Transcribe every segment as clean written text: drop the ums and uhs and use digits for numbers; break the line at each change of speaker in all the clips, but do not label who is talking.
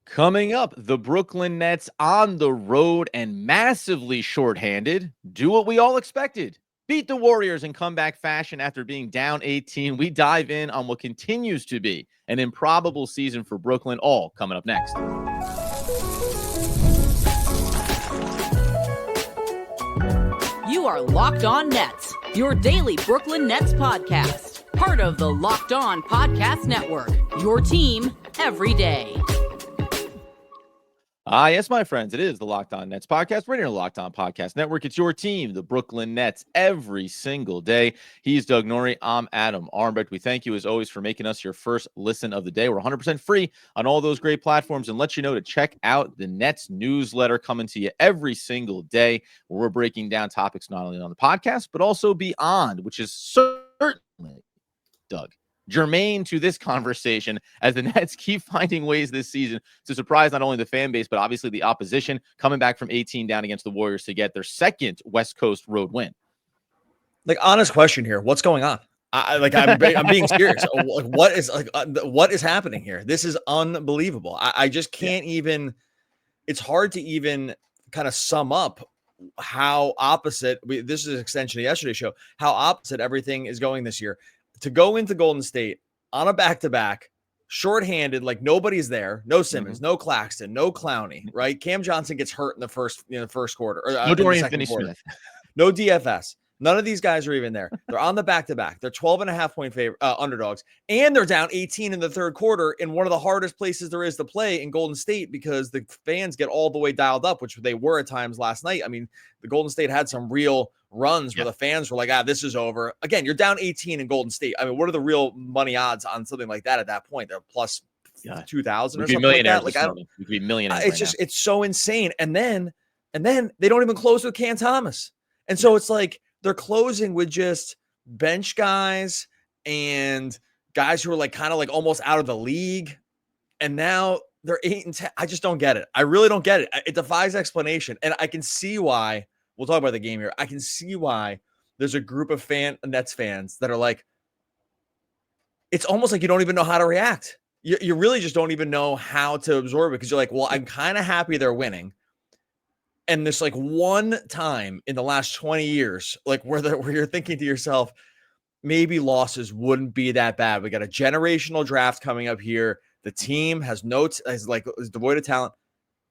Coming up, the Brooklyn Nets on the road and massively shorthanded do what we all expected. Beat the Warriors in comeback fashion after being down 18. We dive in on what continues to be an improbable season for Brooklyn, all coming up next.
You are Locked On Nets, your daily Brooklyn Nets podcast. Part of the Locked On Podcast Network, your team every day.
Yes, my friends, it is the Locked On Nets podcast. We're in the Locked On Podcast Network. It's your team, the Brooklyn Nets, every single day. He's Doug Norrie. I'm Adam Armbrecht. We thank you, as always, for making us your first listen of the day. We're 100% free on all those great platforms, and let you know to check out the Nets newsletter coming to you every single day, where we're breaking down topics not only on the podcast, but also beyond, which is certainly, Doug, germane to this conversation, as the Nets keep finding ways this season to surprise not only the fan base, but obviously the opposition, coming back from 18 down against the Warriors to get their second West Coast road win.
Like, honest question here. What's going on? I'm being serious. What is happening here? This is unbelievable. I just can't even, it's hard to even kind of sum up how opposite, this is an extension of yesterday's show, how opposite everything is going this year. To go into Golden State on a back-to-back, shorthanded, like nobody's there, no Simmons, no Claxton, no Clowney, right? Cam Johnson gets hurt in the first quarter. Or,
no Dorian Finney-Smith.
No DFS. None of these guys are even there. They're on the back-to-back. They're 12.5-point favorite underdogs, and they're down 18 in the third quarter in one of the hardest places there is to play in Golden State, because the fans get all the way dialed up, which they were at times last night. I mean, the Golden State had some real runs where the fans were like, this is over. Again, you're down 18 in Golden State. I mean, what are the real money odds on something like that at that point? They're plus 2,000 or something like that. Like, I don't,
we could be millionaires.
It's just, it's so insane. And then they don't even close with Cam Thomas. And so it's like, they're closing with just bench guys and guys who are like kind of like almost out of the league. And now they're 8-10. I just don't get it. I really don't get it. It defies explanation. And I can see why. We'll talk about the game here. I can see why there's a group of Nets fans that are like, it's almost like you don't even know how to react. You really just don't even know how to absorb it, because you're like, well, I'm kind of happy they're winning. And there's like one time in the last 20 years, like where you're thinking to yourself, maybe losses wouldn't be that bad. We got a generational draft coming up here. The team is devoid of talent,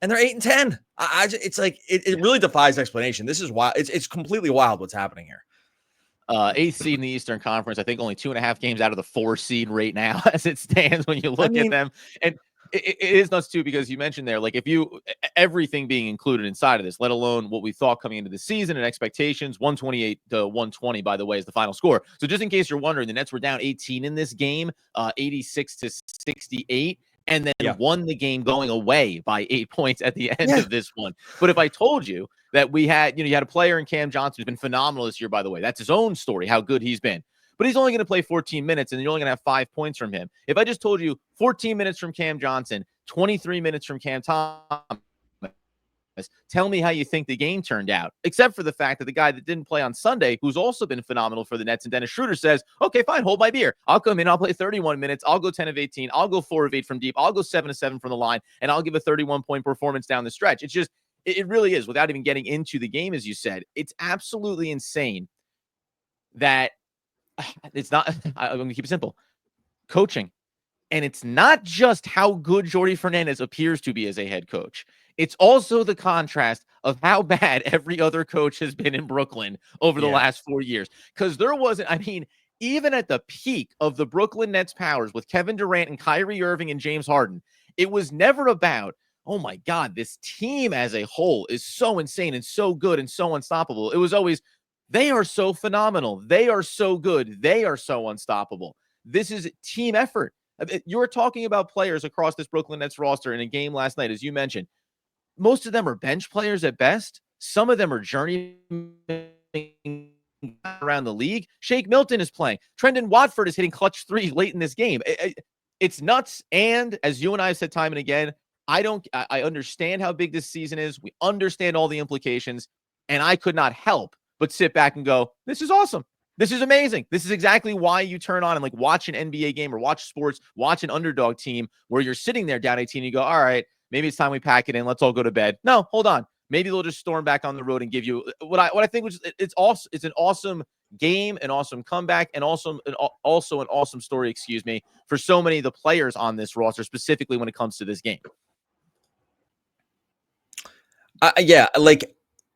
and they're 8-10. It's like, it really defies explanation. This is wild. It's completely wild what's happening here.
8th seed in the Eastern Conference. I think only 2.5 games out of the 4 seed right now as it stands when you look at them. And it is nuts too, because you mentioned there, like, if you, everything being included inside of this, let alone what we thought coming into the season and expectations, 128-120, by the way, is the final score. So just in case you're wondering, the Nets were down 18 in this game, 86-68. And then won the game going away by 8 points at the end of this one. But if I told you that we had, you had a player in Cam Johnson who's been phenomenal this year, by the way, that's his own story, how good he's been. But he's only going to play 14 minutes, and you're only going to have 5 points from him. If I just told you 14 minutes from Cam Johnson, 23 minutes from Cam Thomas, tell me how you think the game turned out, except for the fact that the guy that didn't play on Sunday, who's also been phenomenal for the Nets, and Dennis Schroeder, says, okay, fine, hold my beer. I'll come in, I'll play 31 minutes. I'll go 10 of 18. I'll go 4 of 8 from deep. I'll go 7 of 7 from the line, and I'll give a 31-point performance down the stretch. It's just, it really is, without even getting into the game, as you said, it's absolutely insane that it's not, I'm going to keep it simple, coaching. And it's not just how good Jordi Fernandez appears to be as a head coach. It's also the contrast of how bad every other coach has been in Brooklyn over the last 4 years. Because there wasn't, I mean, even at the peak of the Brooklyn Nets powers with Kevin Durant and Kyrie Irving and James Harden, it was never about, oh my God, this team as a whole is so insane and so good and so unstoppable. It was always, they are so phenomenal. They are so good. They are so unstoppable. This is team effort. You were talking about players across this Brooklyn Nets roster in a game last night, as you mentioned. Most of them are bench players at best. Some of them are journeymen around the league. Shake Milton is playing. Trendon Watford is hitting clutch threes late in this game. It's nuts. And as you and I have said time and again, I understand how big this season is. We understand all the implications. And I could not help but sit back and go, this is awesome. This is amazing. This is exactly why you turn on and like watch an NBA game or watch sports, watch an underdog team where you're sitting there down 18 and you go, all right, maybe it's time we pack it in. Let's all go to bed. No, hold on. Maybe they'll just storm back on the road and give you what I think was it's an awesome game, an awesome comeback, and also an awesome story, for so many of the players on this roster, specifically when it comes to this game.
Yeah,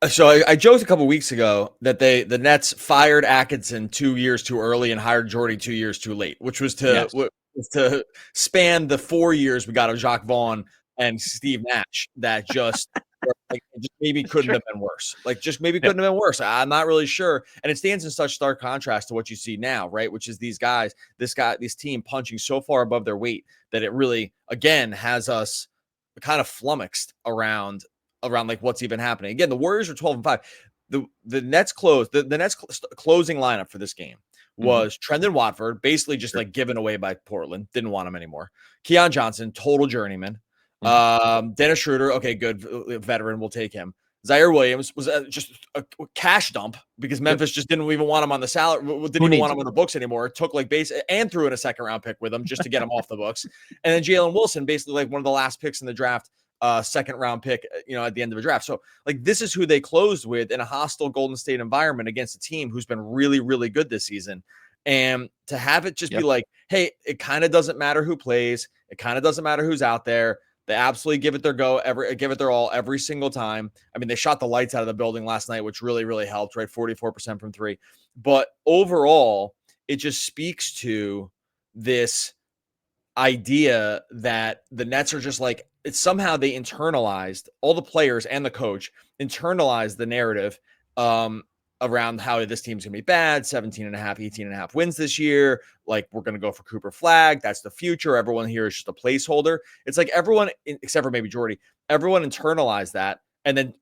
so I joked a couple weeks ago that the Nets fired Atkinson 2 years too early and hired Jordy 2 years too late, which was to span the 4 years we got of Jacques Vaughn and Steve Nash that just maybe couldn't have been worse. Couldn't have been worse. I'm not really sure. And it stands in such stark contrast to what you see now, right? Which is this team punching so far above their weight that it really, again, has us kind of flummoxed around what's even happening. Again, the Warriors are 12-5. The Nets closed. The Nets closing lineup for this game was Trendon Watford, basically just given away by Portland. Didn't want him anymore. Keon Johnson, total journeyman. Dennis Schroeder, okay, good veteran. We'll take him. Zaire Williams was just a cash dump because Memphis just didn't even want him on the salary. Didn't even want him on the books anymore. It took and threw in a second round pick with him just to get him off the books. And then Jalen Wilson, basically one of the last picks in the draft. Second round pick, at the end of a draft. So this is who they closed with in a hostile Golden State environment against a team who's been really, really good this season. And to have it just be hey, it kind of doesn't matter who plays. It kind of doesn't matter who's out there. They absolutely give it their all every single time. I mean, they shot the lights out of the building last night, which really, really helped, right? 44% from three. But overall, it just speaks to this idea that the Nets are just it's somehow they internalized, all the players and the coach internalized the narrative around how this team's going to be bad, 18.5 wins this year. We're going to go for Cooper Flag. That's the future. Everyone here is just a placeholder. It's everyone, except for maybe Jordy, everyone internalized that and then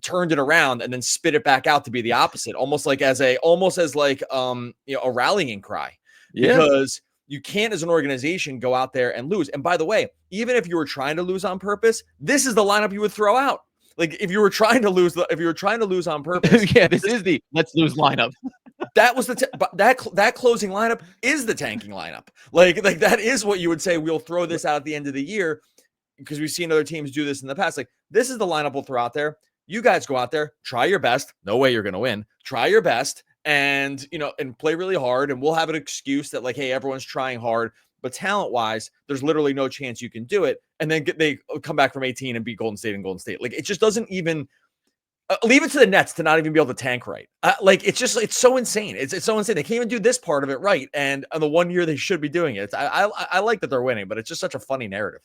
turned it around and then spit it back out to be the opposite, almost as a rallying cry.
Yeah.
Because you can't, as an organization, go out there and lose. And by the way, even if you were trying to lose on purpose, this is the lineup you would throw out. If you were trying to lose on purpose,
this is the let's lose lineup.
That was that closing lineup is the tanking lineup. That is what you would say. We'll throw this out at the end of the year because we've seen other teams do this in the past. This is the lineup we'll throw out there. You guys go out there, try your best. No way you're going to win. Try your best. And, and play really hard. And we'll have an excuse that hey, everyone's trying hard, but talent wise, there's literally no chance you can do it. And then they come back from 18 and beat Golden State. It just doesn't even leave it to the Nets to not even be able to tank right. It's so insane. It's so insane. They can't even do this part of it right. And on the 1 year they should be doing it. I like that they're winning, but it's just such a funny narrative.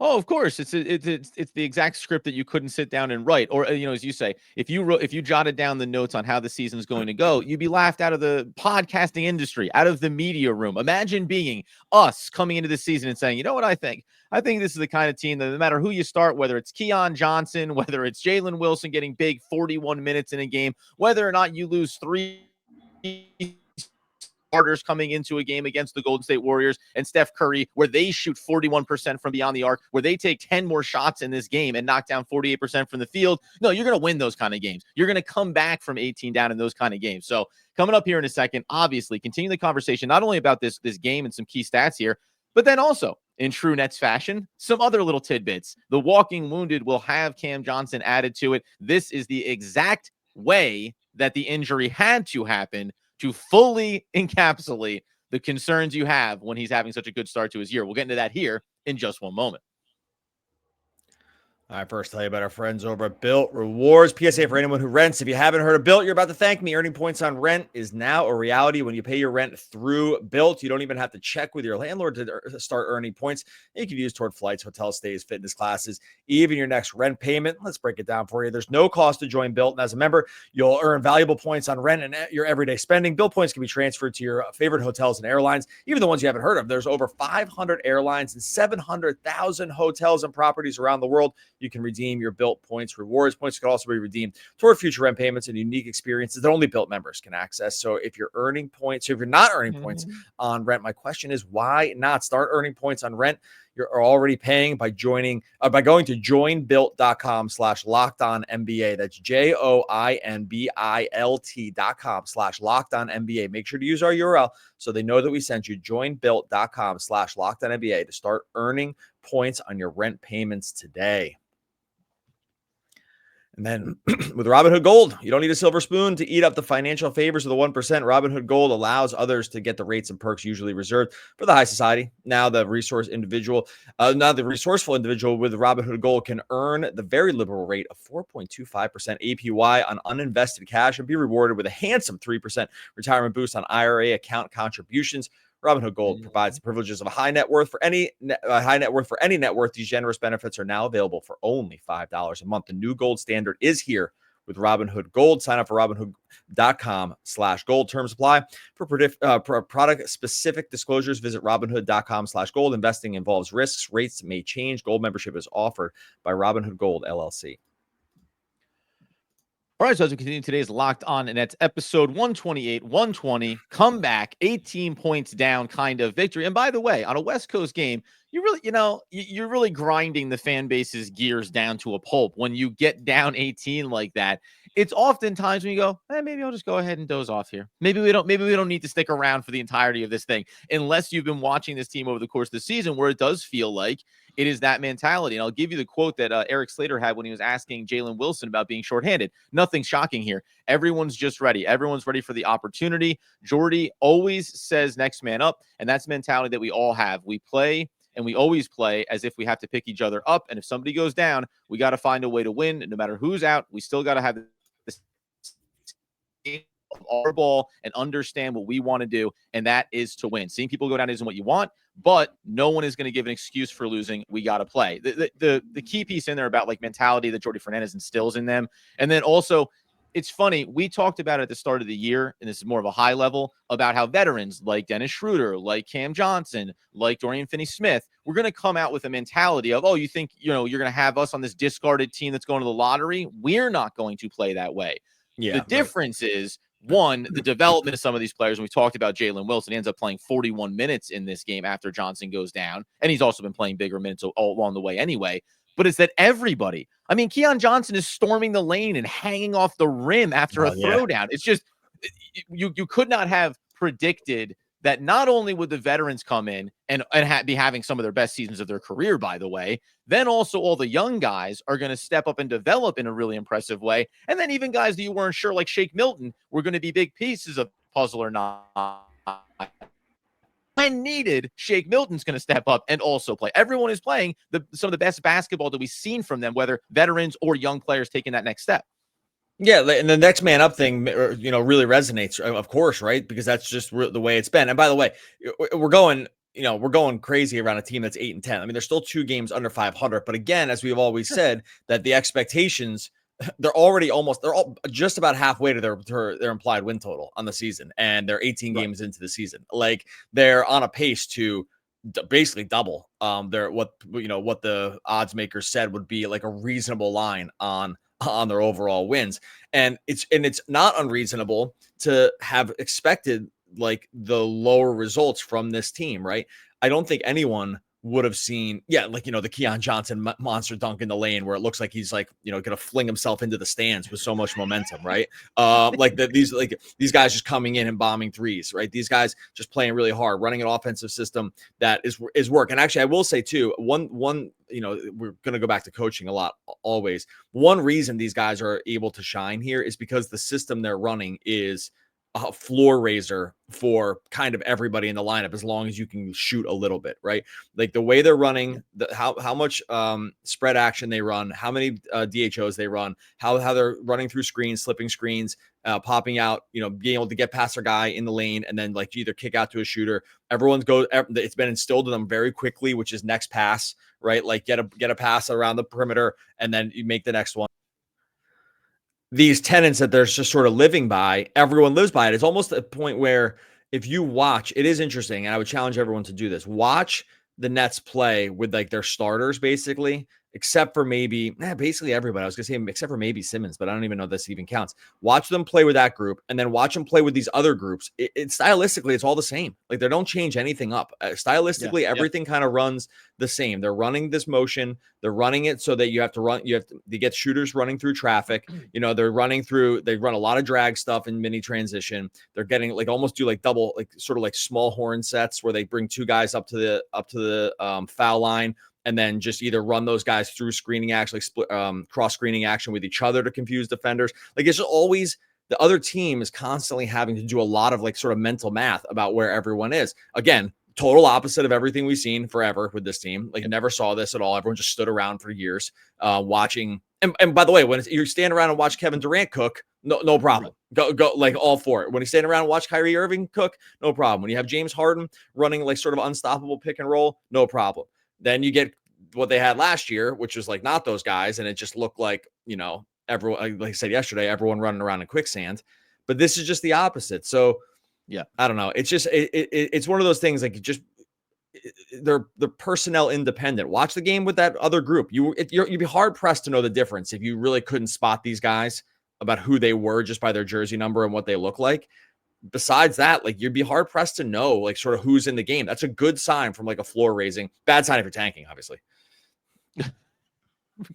Oh, of course. It's the exact script that you couldn't sit down and write. Or, as you say, if you jotted down the notes on how the season's going to go, you'd be laughed out of the podcasting industry, out of the media room. Imagine being us coming into the season and saying, you know what I think? I think this is the kind of team that no matter who you start, whether it's Keon Johnson, whether it's Jalen Wilson getting big 41 minutes in a game, whether or not you lose 3 starters coming into a game against the Golden State Warriors and Steph Curry, where they shoot 41% from beyond the arc, where they take 10 more shots in this game and knock down 48% from the field. No, you're going to win those kind of games. You're going to come back from 18 down in those kind of games. So coming up here in a second, obviously continue the conversation, not only about this game and some key stats here, but then also in true Nets fashion, some other little tidbits. The walking wounded will have Cam Johnson added to it. This is the exact way that the injury had to happen to fully encapsulate the concerns you have when he's having such a good start to his year. We'll get into that here in just one moment.
All right, first tell you about our friends over at Built Rewards. PSA for anyone who rents. If you haven't heard of Built, you're about to thank me. Earning points on rent is now a reality when you pay your rent through Built. You don't even have to check with your landlord to start earning points. You can use toward flights, hotel stays, fitness classes, even your next rent payment. Let's break it down for you. There's no cost to join Built. And as a member, you'll earn valuable points on rent and your everyday spending. Built points can be transferred to your favorite hotels and airlines, even the ones you haven't heard of. There's over 500 airlines and 700,000 hotels and properties around the world. You can redeem your Built points. Rewards points can also be redeemed toward future rent payments and unique experiences that only Built members can access. So if you're earning points, if you're not earning points on rent, my question is, why not start earning points on rent? You're already paying by going to joinbuilt.com/lockedonnba. That's joinbilt.com/lockedonnba. Make sure to use our URL so they know that we sent you. Joinbuilt.com/lockedonnba to start earning points on your rent payments today. And then with Robinhood Gold, you don't need a silver spoon to eat up the financial favors of the 1%. Robinhood Gold allows others to get the rates and perks usually reserved for the high society. Now the resourceful individual with Robinhood Gold can earn the very liberal rate of 4.25% APY on uninvested cash and be rewarded with a handsome 3% retirement boost on IRA account contributions. Robinhood Gold provides the privileges of a high net worth for any net worth. These generous benefits are now available for only $5 a month. The new gold standard is here with Robinhood Gold. Sign up for Robinhood.com/gold. Terms apply. For product-specific disclosures, visit Robinhood.com/gold. Investing involves risks. Rates may change. Gold membership is offered by Robinhood Gold, LLC.
All right, so as we continue today's Locked On Nets episode 128, 120, comeback, 18 points down kind of victory. And by the way, on a West Coast game, you're really grinding the fan base's gears down to a pulp. When you get down 18 like that, it's oftentimes when you go, maybe I'll just go ahead and doze off here. Maybe we don't need to stick around for the entirety of this thing, unless you've been watching this team over the course of the season, where it does feel like it is that mentality. And I'll give you the quote that Eric Slater had when he was asking Jalen Wilson about being shorthanded. Nothing shocking here. Everyone's just ready. Everyone's ready for the opportunity. Jordy always says next man up, and that's the mentality that we all have. We play, and we always play as if we have to pick each other up. And if somebody goes down, we got to find a way to win. No matter who's out, we still got to have this of our ball and understand what we want to do, and that is to win. Seeing people go down isn't what you want, but no one is going to give an excuse for losing. We got to play. The key piece in there about like mentality that Jordy Fernandez instills in them. And then also, it's funny, we talked about it at the start of the year, and this is more of a high level, about how veterans like Dennis Schroeder, like Cam Johnson, like Dorian Finney-Smith, we're going to come out with a mentality of, you think, you're going to have us on this discarded team that's going to the lottery? We're not going to play that way. Yeah, the difference is, one, the development of some of these players. And we talked about Jalen Wilson. He ends up playing 41 minutes in this game after Johnson goes down. And he's also been playing bigger minutes all along the way anyway. But it's that everybody, Keon Johnson is storming the lane and hanging off the rim after a throwdown. It's just, you could not have predicted that not only would the veterans come in and be having some of their best seasons of their career, by the way, then also all the young guys are going to step up and develop in a really impressive way. And then even guys that you weren't sure, like Shake Milton, were going to be big pieces of the puzzle or not. When needed, Shake Milton's going to step up and also play. Everyone is playing some of the best basketball that we've seen from them, whether veterans or young players taking that next step.
Yeah, and the next man up thing, really resonates, of course, right? Because that's just the way it's been. And by the way, we're going crazy around a team that's 8-10. There's still 2 games under 500, but again, as we've always said, that the expectations, they're all just about halfway to their implied win total on the season, and they're 18 games into the season. Like, they're on a pace to basically double what the odds makers said would be like a reasonable line on their overall wins. And it's not unreasonable to have expected like the lower results from this team, right? I don't think anyone would have seen, the Keon Johnson monster dunk in the lane where it looks like he's going to fling himself into the stands with so much momentum, right? These guys just coming in and bombing threes, right? These guys just playing really hard, running an offensive system that is work. And actually, I will say too, one, we're going to go back to coaching a lot always. One reason these guys are able to shine here is because the system they're running is a floor raiser for kind of everybody in the lineup, as long as you can shoot a little bit, right? Like the way they're running, how much spread action they run, how many DHOs they run, how they're running through screens, slipping screens, popping out, being able to get past their guy in the lane and then like either kick out to a shooter. It's been instilled in them very quickly, which is next pass, right? Like get a pass around the perimeter and then you make the next one. These tenets that they're just sort of living by, everyone lives by it. It's almost a point where if you watch, it is interesting, and I would challenge everyone to do this. Watch the Nets play with like their starters, basically, except for maybe basically everybody. I was going to say except for maybe Simmons, but I don't even know if this even counts. Watch them play with that group and then watch them play with these other groups. Stylistically, it's all the same. Like they don't change anything up. Stylistically, everything kind of runs the same. They're running this motion. They're running it so that you have to get shooters running through traffic. They run a lot of drag stuff in mini transition. They're getting almost do double, sort of small horn sets where they bring two guys up to the foul line and then just either run those guys through screening action, split cross screening action with each other to confuse defenders. It's just always the other team is constantly having to do a lot of sort of mental math about where everyone is. Again, total opposite of everything we've seen forever with this team. Never saw this at all. Everyone just stood around for years watching. And by the way, when you stand around and watch Kevin Durant cook, no problem. Go all for it. When you stand around and watch Kyrie Irving cook, no problem. When you have James Harden running sort of unstoppable pick and roll, no problem. Then you get what they had last year, which was not those guys, and it just looked like everyone, like I said yesterday, everyone running around in quicksand. But this is just the opposite. So
yeah,
I don't know. It's just it's one of those things they're personnel independent. Watch the game with that other group. You'd be hard pressed to know the difference if you really couldn't spot these guys about who they were just by their jersey number and what they look like. Besides that, you'd be hard pressed to know sort of who's in the game. That's a good sign from a floor raising. Bad sign if you're tanking, obviously.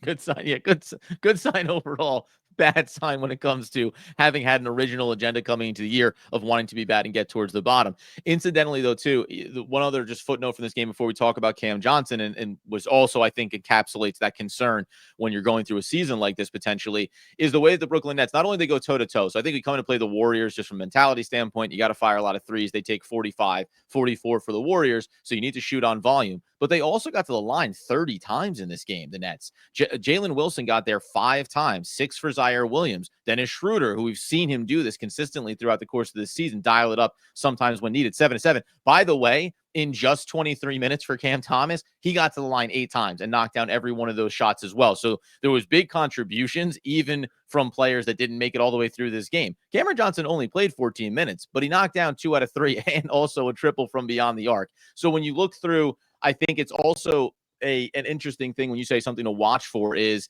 Good sign. Yeah, good sign overall. Bad sign when it comes to having had an original agenda coming into the year of wanting to be bad and get towards the bottom. Incidentally, though, too, one other just footnote from this game before we talk about Cam Johnson and was also, I think, encapsulates that concern when you're going through a season like this potentially is the way that the Brooklyn Nets, not only they go toe-to-toe. So I think we come to play the Warriors just from a mentality standpoint. You got to fire a lot of threes. They take 45, 44 for the Warriors. So you need to shoot on volume. But they also got to the line 30 times in this game, the Nets. Jalen Wilson got there 5 times, 6 for Zaire Williams. Dennis Schroeder, who we've seen him do this consistently throughout the course of this season, dial it up sometimes when needed, 7-7. By the way, in just 23 minutes for Cam Thomas, he got to the line 8 times and knocked down every one of those shots as well. So there was big contributions, even from players that didn't make it all the way through this game. Cameron Johnson only played 14 minutes, but he knocked down 2 out of 3 and also a triple from beyond the arc. So when you look through, I think it's also an interesting thing when you say something to watch for is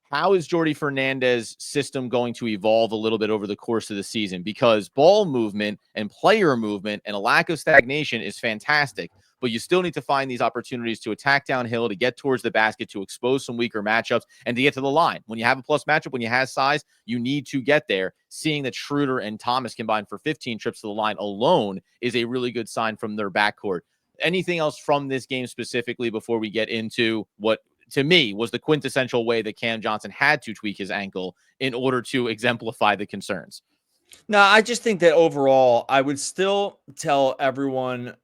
how is Jordi Fernandez's system going to evolve a little bit over the course of the season? Because ball movement and player movement and a lack of stagnation is fantastic, but you still need to find these opportunities to attack downhill, to get towards the basket, to expose some weaker matchups, and to get to the line. When you have a plus matchup, when you have size, you need to get there. Seeing that Schroeder and Thomas combined for 15 trips to the line alone is a really good sign from their backcourt. Anything else from this game specifically before we get into what, to me, was the quintessential way that Cam Johnson had to tweak his ankle in order to exemplify the concerns?
No, I just think that overall, I would still tell everyone,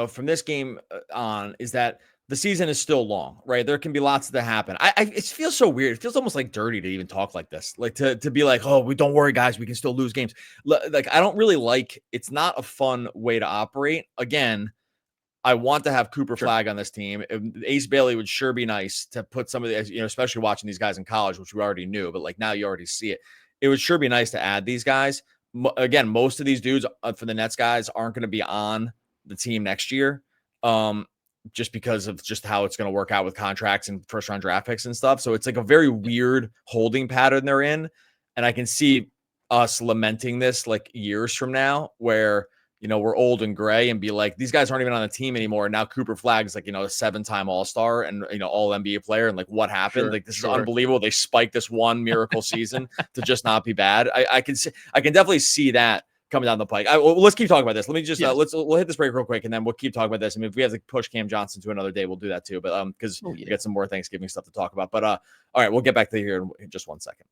from this game on, is that the season is still long, right? There can be lots that happen. It feels so weird. It feels almost dirty to even talk like this, to be oh, we don't worry, guys, we can still lose games. I don't really it's not a fun way to operate. Again, I want to have Cooper Flagg on this team. Ace Bailey would sure be nice to put some of the, especially watching these guys in college, which we already knew, but now you already see it. It would sure be nice to add these guys. Again, most of these dudes for the Nets guys aren't going to be on the team next year, just because of just how it's going to work out with contracts and first round draft picks and stuff. So it's a very weird holding pattern they're in. And I can see us lamenting this years from now where, we're old and gray and be these guys aren't even on the team anymore. Now Cooper Flagg's a 7-time All-Star and, all NBA player. And what happened? This is unbelievable. They spiked this one miracle season to just not be bad. I can definitely see that coming down the pike. Let's keep talking about this. Let me just, we'll hit this break real quick and then we'll keep talking about this. I mean, if we have to push Cam Johnson to another day, we'll do that too. But, cause we got some more Thanksgiving stuff to talk about, but, all right, we'll get back to here in just 1 second.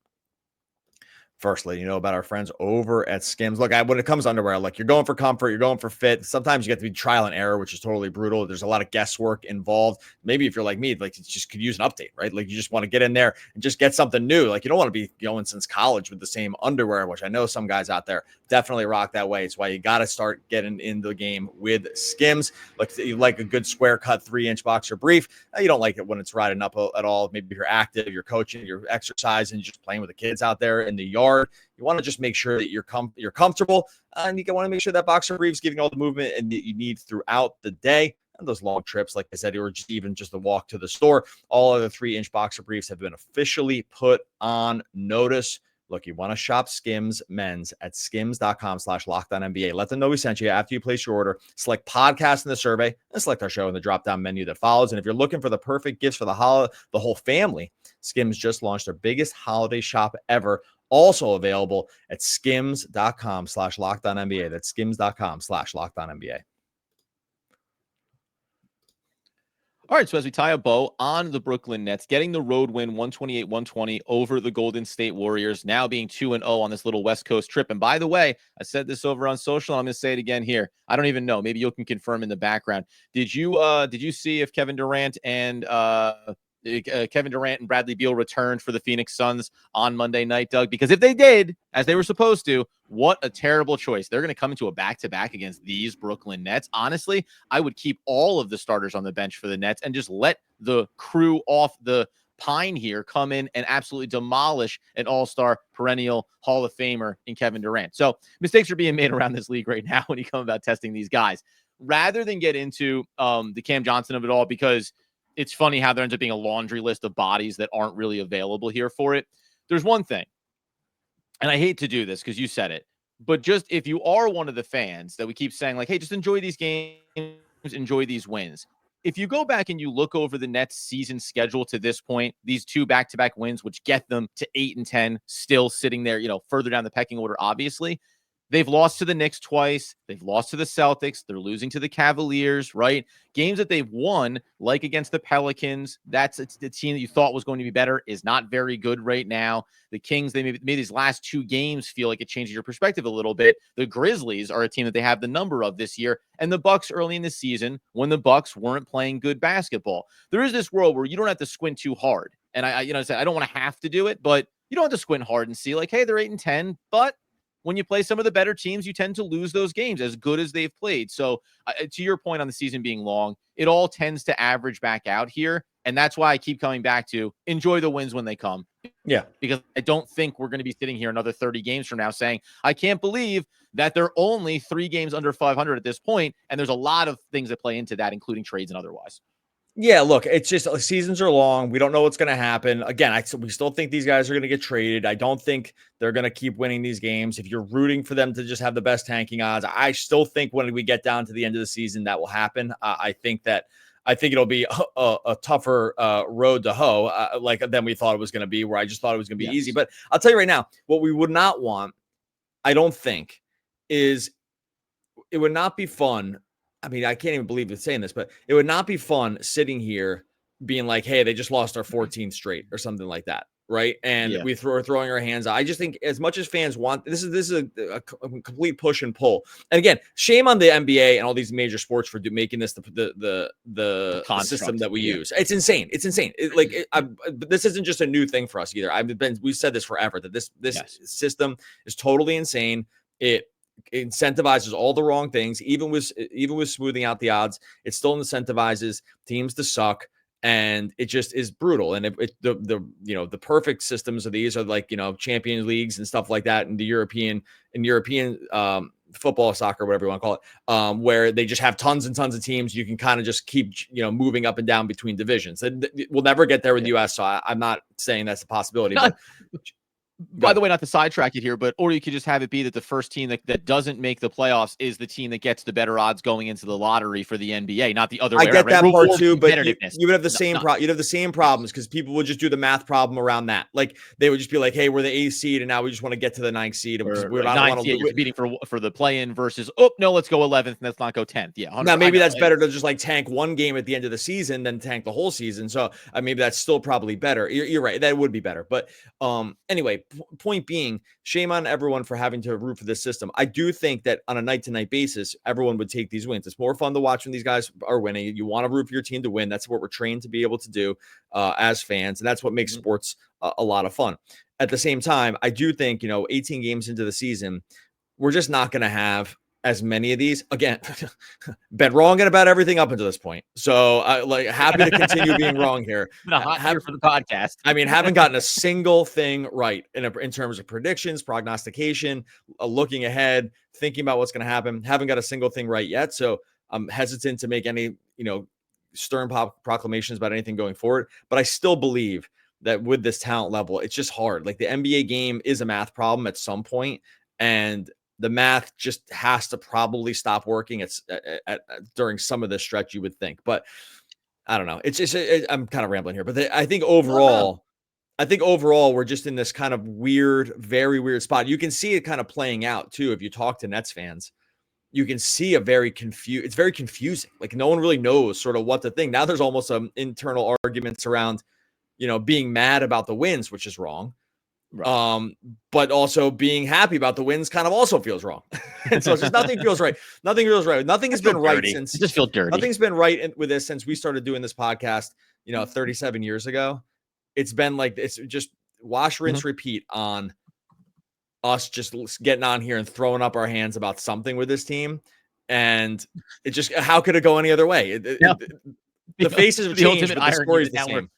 Firstly, about our friends over at Skims. Look, when it comes to underwear, you're going for comfort, you're going for fit. Sometimes you get to be trial and error, which is totally brutal. There's a lot of guesswork involved. Maybe if you're like me, you just could use an update, right? You just want to get in there and just get something new. You don't want to be going since college with the same underwear, which I know some guys out there definitely rock that way. It's why you got to start getting in the game with Skims. You like a good square cut 3-inch boxer brief. You don't like it when it's riding up at all. Maybe you're active, you're coaching, you're exercising, just playing with the kids out there in the yard. You want to just make sure that you're comfortable, and you want to make sure that boxer brief is giving all the movement and that you need throughout the day. and those long trips, like I said, or just even just the walk to the store. All other 3-inch boxer briefs have been officially put on notice. Look, you want to shop Skims men's at skims.com/LockedOnNBA. Let them know we sent you. After you place your order, select podcast in the survey and select our show in the drop-down menu that follows. And if you're looking for the perfect gifts for the whole family, Skims just launched their biggest holiday shop ever. Also available at skims.com/LockedOnNBA. That's skims.com/LockedOnNBA.
All right, so as we tie a bow on the Brooklyn Nets, getting the road win 128-120 over the Golden State Warriors, now being 2-0 on this little West Coast trip. And by the way, I said this over on social, I'm going to say it again here. I don't even know. Maybe you can confirm in the background. Did you see if Kevin Durant and Bradley Beal returned for the Phoenix Suns on Monday night, Doug? Because if they did, as they were supposed to, what a terrible choice. They're going to come into a back-to-back against these Brooklyn Nets. Honestly, I would keep all of the starters on the bench for the Nets and just let the crew off the pine here come in and absolutely demolish an all-star perennial Hall of Famer in Kevin Durant. So mistakes are being made around this league right now when you come about testing these guys. Rather than get into the Cam Johnson of it all, because it's funny how there ends up being a laundry list of bodies that aren't really available here for it. There's one thing, and I hate to do this because you said it, but just if you are one of the fans that we keep saying, like, hey, just enjoy these games, enjoy these wins. If you go back and you look over the Nets season schedule to this point, these 2 back-to-back wins, which get them to 8-10, still sitting there, further down the pecking order, obviously. They've lost to the Knicks twice. They've lost to the Celtics. They're losing to the Cavaliers, right? Games that they've won, like against the Pelicans, that's the team that you thought was going to be better, is not very good right now. The Kings, they made these last 2 games feel like it changes your perspective a little bit. The Grizzlies are a team that they have the number of this year, and the Bucks early in the season when the Bucks weren't playing good basketball. There is this world where you don't have to squint too hard. And I don't want to have to do it, but you don't have to squint hard and see like, hey, they're 8-10, but when you play some of the better teams, you tend to lose those games as good as they've played. So to your point on the season being long, it all tends to average back out here. And that's why I keep coming back to enjoy the wins when they come.
Yeah.
Because I don't think we're going to be sitting here another 30 games from now saying, I can't believe that they're only 3 games under 500 at this point. And there's a lot of things that play into that, including trades and otherwise.
Yeah, look, it's just seasons are long. We don't know what's going to happen. Again, we still think these guys are going to get traded. I don't think they're going to keep winning these games. If you're rooting for them to just have the best tanking odds, I still think when we get down to the end of the season, that will happen. I think it'll be a tougher road to hoe than we thought it was going to be, where I just thought it was going to be easy. But I'll tell you right now, what we would not want, I don't think, is it would not be fun. I mean, I can't even believe it's saying this, but it would not be fun sitting here being like, hey, they just lost our 14th straight or something like that, right? And we're throwing our hands out. I just think as much as fans want, this is a complete push and pull. And again, shame on the NBA and all these major sports for making this the system that we use. It's insane. It's insane. This isn't just a new thing for us either. We've said this forever, that this system is totally insane. It incentivizes all the wrong things. Even with smoothing out the odds, it still incentivizes teams to suck, and it just is brutal. And the perfect systems of these are like Champions Leagues and stuff like that, and the European football, soccer, whatever you want to call it, where they just have tons and tons of teams. You can kind of just keep moving up and down between divisions. We'll never get there with the US, so I'm not saying that's a possibility. But
by the way, not to sidetrack it here, or you could just have it be that the first team that doesn't make the playoffs is the team that gets the better odds going into the lottery for the NBA, not the other way around.
I get that part too, but you would have the same you'd have the same problems because people would just do the math problem around that. Like they would just be like, "Hey, we're the 8th seed, and now we just want to get to the 9th seed, and we're not want to
competing for the play-in versus let's go 11th and let's not go 10th." Yeah,
now maybe that's better to just like tank one game at the end of the season than tank the whole season. So maybe that's still probably better. You're right, that would be better. But anyway, point being, shame on everyone for having to root for this system. I do think that on a night-to-night basis, everyone would take these wins. It's more fun to watch when these guys are winning. You want to root for your team to win. That's what we're trained to be able to do as fans, and that's what makes sports a lot of fun. At the same time, I do think 18 games into the season, we're just not going to have as many of these. Again, been wrong about everything up until this point. So happy to continue being wrong here.
Here for the podcast.
I mean, haven't gotten a single thing right in terms of predictions, prognostication, looking ahead, thinking about what's going to happen. Haven't got a single thing right yet. So I'm hesitant to make any stern proclamations about anything going forward, but I still believe that with this talent level, it's just hard. Like the NBA game is a math problem at some point, and the math just has to probably stop working during some of this stretch, you would think. But I don't know. It's just I'm kind of rambling here, but I think overall, we're just in this kind of weird, very weird spot. You can see it kind of playing out too. If you talk to Nets fans, you can see it's very confusing. Like no one really knows sort of what to think. Now there's almost some internal arguments around, being mad about the wins, which is wrong. Right. But also being happy about the wins kind of also feels wrong. And so it's just nothing feels right. Nothing feels right. Nothing has been right since.
It just feels dirty.
Nothing's been right with this since we started doing this podcast, 37 years ago. It's been like, it's just wash, rinse, repeat on us just getting on here and throwing up our hands about something with this team. And it just, how could it go any other way? The faces have changed, but the story is the same.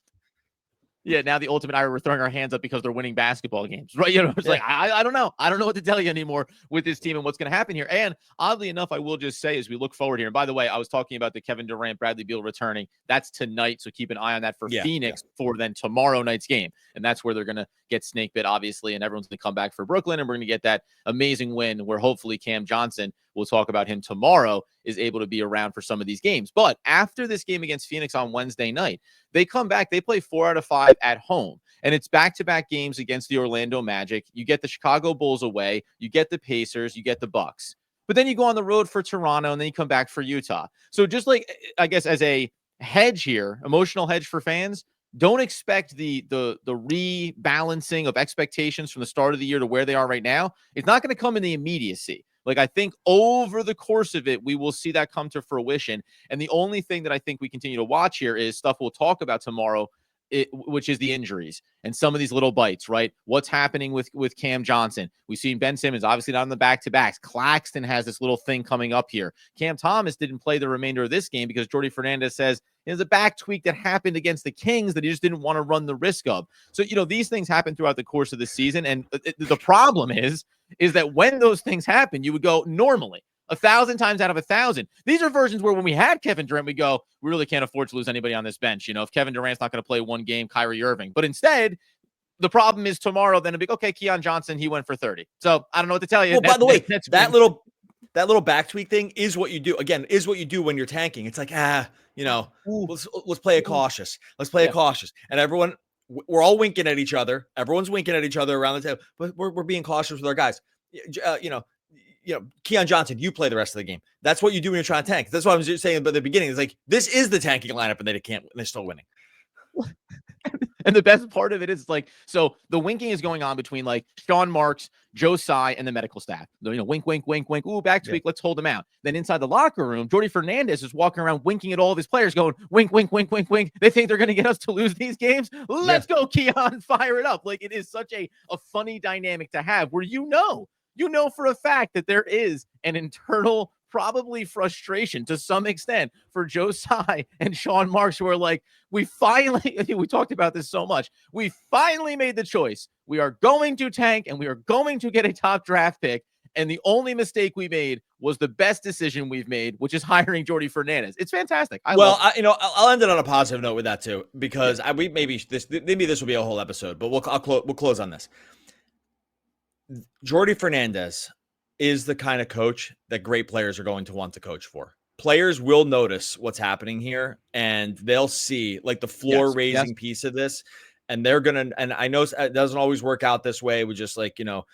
Yeah, now the ultimate irony, we're throwing our hands up because they're winning basketball games, right? It's like, I don't know. I don't know what to tell you anymore with this team and what's going to happen here. And oddly enough, I will just say as we look forward here, and by the way, I was talking about the Kevin Durant, Bradley Beal returning. That's tonight, so keep an eye on that for Phoenix for then tomorrow night's game. And that's where they're going to get snake bit, obviously, and everyone's going to come back for Brooklyn, and we're going to get that amazing win where hopefully Cam Johnson, we'll talk about him tomorrow, is able to be around for some of these games. But after this game against Phoenix on Wednesday night, they come back, they play 4 out of 5 at home. And it's back-to-back games against the Orlando Magic. You get the Chicago Bulls away, you get the Pacers, you get the Bucks. But then you go on the road for Toronto, and then you come back for Utah. So just like, I guess, as a hedge here, emotional hedge for fans, don't expect the rebalancing of expectations from the start of the year to where they are right now. It's not going to come in the immediacy. Like, I think over the course of it, we will see that come to fruition. And the only thing that I think we continue to watch here is stuff we'll talk about tomorrow, which is the injuries and some of these little bites, right? What's happening with Cam Johnson? We've seen Ben Simmons, obviously not on the back-to-backs. Claxton has this little thing coming up here. Cam Thomas didn't play the remainder of this game because Jordi Fernandez says there's a back tweak that happened against the Kings that he just didn't want to run the risk of. So, these things happen throughout the course of the season. And the problem is that when those things happen, you would go normally 1,000 times out of 1,000. These are versions where when we had Kevin Durant, we go, we really can't afford to lose anybody on this bench. If Kevin Durant's not going to play one game, Kyrie Irving. But instead, the problem is tomorrow, then it'll be, okay, Keon Johnson, he went for 30. So I don't know what to tell you.
Well, by the way, that little back tweak thing is what you do. Again, is what you do when you're tanking. It's like, let's play it cautious. Let's play it cautious. And everyone, we're all winking at each other. Everyone's winking at each other around the table, but we're being cautious with our guys. Keon Johnson, you play the rest of the game. That's what you do when you're trying to tank. That's what I was just saying at the beginning. It's like, this is the tanking lineup, and they're still winning.
And the best part of it is like, so the winking is going on between like Sean Marks, Joe Tsai, and the medical staff. Wink, wink, wink, wink. Ooh, back tweak. Let's hold him out. Then inside the locker room, Jordi Fernandez is walking around winking at all of his players going, wink, wink, wink, wink, wink. They think they're going to get us to lose these games. Let's go, Keon, fire it up. Like, it is such a funny dynamic to have where you know for a fact that there is an internal probably frustration to some extent for Joe Tsai and Sean Marks, who are like, we talked about this so much. We finally made the choice. We are going to tank and we are going to get a top draft pick. And the only mistake we made was the best decision we've made, which is hiring Jordi Fernandez. It's fantastic.
I'll end it on a positive note with that too, because maybe this will be a whole episode, but we'll close on this. Jordi Fernandez is the kind of coach that great players are going to want to coach for. Players will notice what's happening here, and they'll see like the floor raising piece of this, and they're gonna. And I know it doesn't always work out this way. We just like the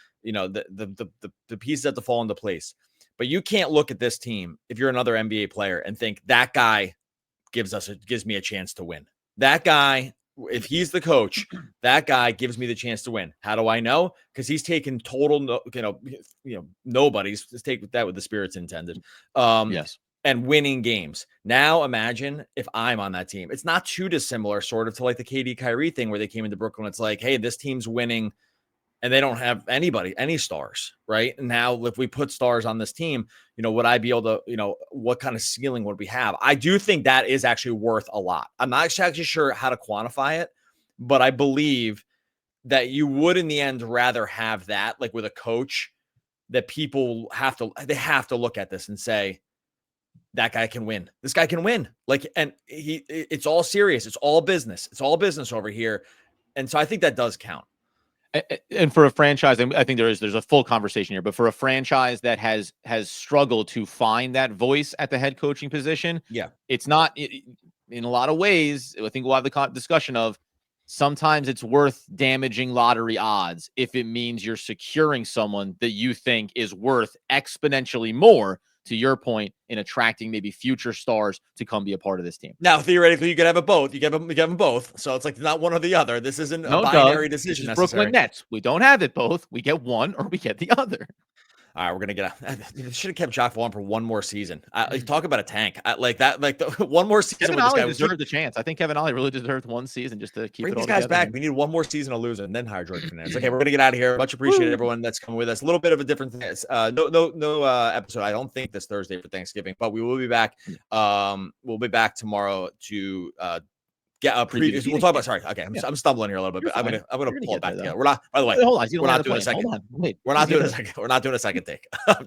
pieces have to fall into place. But you can't look at this team if you're another NBA player and think that guy gives me a chance to win. That guy. If he's the coach, that guy gives me the chance to win. How do I know? Because he's taken total, nobody's. Let's take that with the spirits intended. And winning games. Now imagine if I'm on that team. It's not too dissimilar, sort of, to like the KD Kyrie thing where they came into Brooklyn. It's like, hey, this team's winning, and they don't have any stars, right? And now if we put stars on this team, would I be able to, what kind of ceiling would we have? I do think that is actually worth a lot. I'm not actually sure how to quantify it, but I believe that you would in the end rather have that, like with a coach, that people have to look at this and say, that guy can win. This guy can win. Like, and it's all serious. It's all business. It's all business over here. And so I think that does count.
And for a franchise, I think there's a full conversation here, but for a franchise that has struggled to find that voice at the head coaching position, it's not in a lot of ways. I think we'll have the discussion of sometimes it's worth damaging lottery odds if it means you're securing someone that you think is worth exponentially more, to your point, in attracting maybe future stars to come be a part of this team.
Now, theoretically, you could have it both. You give them both. So it's like not one or the other. This isn't a binary decision.
This is Brooklyn Nets. We don't have it both. We get one or we get the other.
All right, we're gonna get. Should have kept Jacque Vaughn for one more season. Talk about a tank. Like that. Like one more season.
Kevin Ollie deserved the chance. I think Kevin Ollie really deserved one season just to keep
bring
it all
these guys
together.
back. We need one more season to lose and then hire Jordan Fernandez. Okay, we're gonna get out of here. Much appreciated everyone that's coming with us. A little bit of a different no episode. I don't think this Thursday for Thanksgiving, but we will be back. We'll be back tomorrow to get a preview. We'll talk about. Sorry, okay, I'm stumbling here a little bit, but I'm gonna pull it back together. We're not. By the way, hold on. We're not doing a second. We're not doing a second. We're not doing a second take. I'm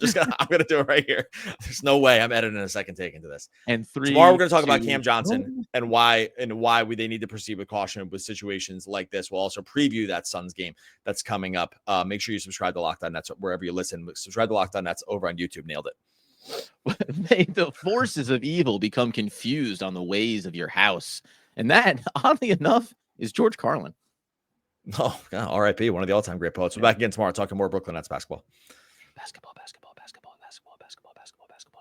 gonna do it right here. There's no way I'm editing a second take into this.
And
tomorrow we're gonna talk about Cam Johnson and why they need to proceed with caution with situations like this. We'll also preview that Suns game that's coming up. Make sure you subscribe to Locked On Nets wherever you listen. Subscribe to Locked On Nets over on YouTube. Nailed it.
May the forces of evil become confused on the ways of your house. And that, oddly enough, is George Carlin.
Oh, God, R.I.P. One of the all-time great poets. We're back again tomorrow talking more Brooklyn Nets basketball.
Basketball, basketball, basketball, basketball, basketball, basketball, basketball.